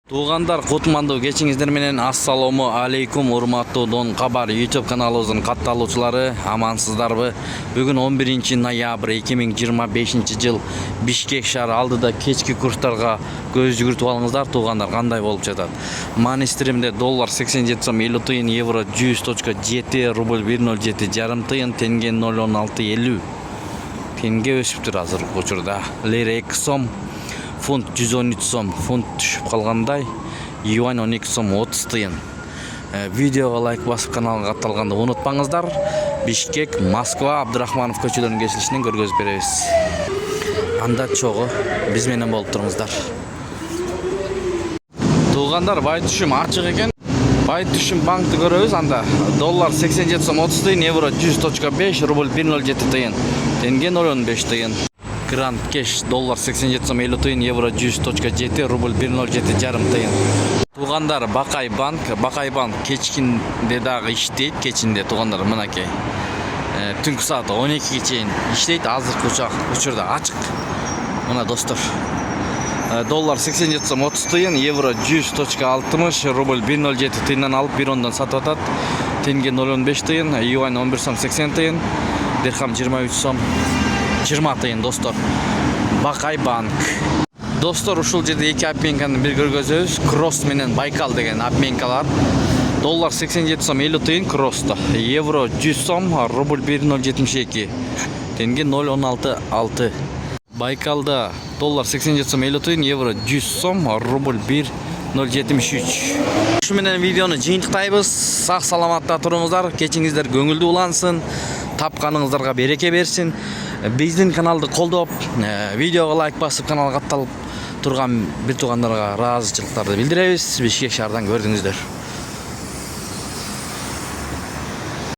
Туугандар, кутмандуу кечиңиздер менен ассаламу алейкум, урматтуу Дон Кабар YouTube каналыбыздын катталуучулары, амансыздарбы? Бүгүн 11 ноябрь 2025 жыл Бишкек шаары алдыда кечки курстарга көз жүгүртүп алыңыздар. Туугандар, кандай болуп жатат? Манистеримде доллар 87 сом 50 тыйын, евро 100.7, рубль 107 жарым тыйын, тенге 0.1650. Тенге өсүптүр азыр учурда. Лира 2 сом, фунт 113 сом, фунт түшүп калгандай, юань 12 сом 30 тыйын. Видеого лайк басып каналга катталганды унутпаңыздар. Бишкек, Москва, Абдурахманов көчөлөрүнүн кесилишинен көргөзүп беребиз. Анда чогуу биз менен болуп туруңуздар. Туугандар, бай түшүм ачык экен. Бай түшүм банкты көрөбүз. Анда доллар 87 сом 30 тыйын, евро 100.5, рубль 107 тыйын, тенге 0.15 тыйын. Гранд кеш доллар 87 сом 50 тыйын, евро 100.7, рубль 107 жарым тыйын. Туугандар, Бакай банк кечкинде дагы иштейт, кечинде туугандар мынакей. Түнкү саат 12ге чейин иштейт, азыркы учурда ачык. Мына достор. Доллар 87 сом 30 тыйын, евро 100.60, рубль 107 тыйындан алып 1.10дан сатып атат. Тенге 0.15 тыйын, юань 11 сом 80 тыйын, дирхам 23 сом 20 тыйын достор. Бакай банк. Достор, ушул жерде эки обменканы бир көргөзөбүз. Кросс менен Байкал деген обменкалар. Доллар 87 сом 50 тыйын кросста. Евро 100 сом, рубль 1.072, тенге 0.166. Байкалда доллар 87 сом 50 тыйын, евро 100 сом, рубль 1.073. Ушу менен видеону жыйынтыктайбыз. Сак саламатта туруңуздар, кечиңиздер көңүлдүү улансын, тапканыңыздарга береке берсин. Биздин каналды колдоп, видеого лайк басып каналга катталып турган бир туугандарга ыраазычылыктарды билдиребиз. Бишкек шаардан көрдүңүздөр.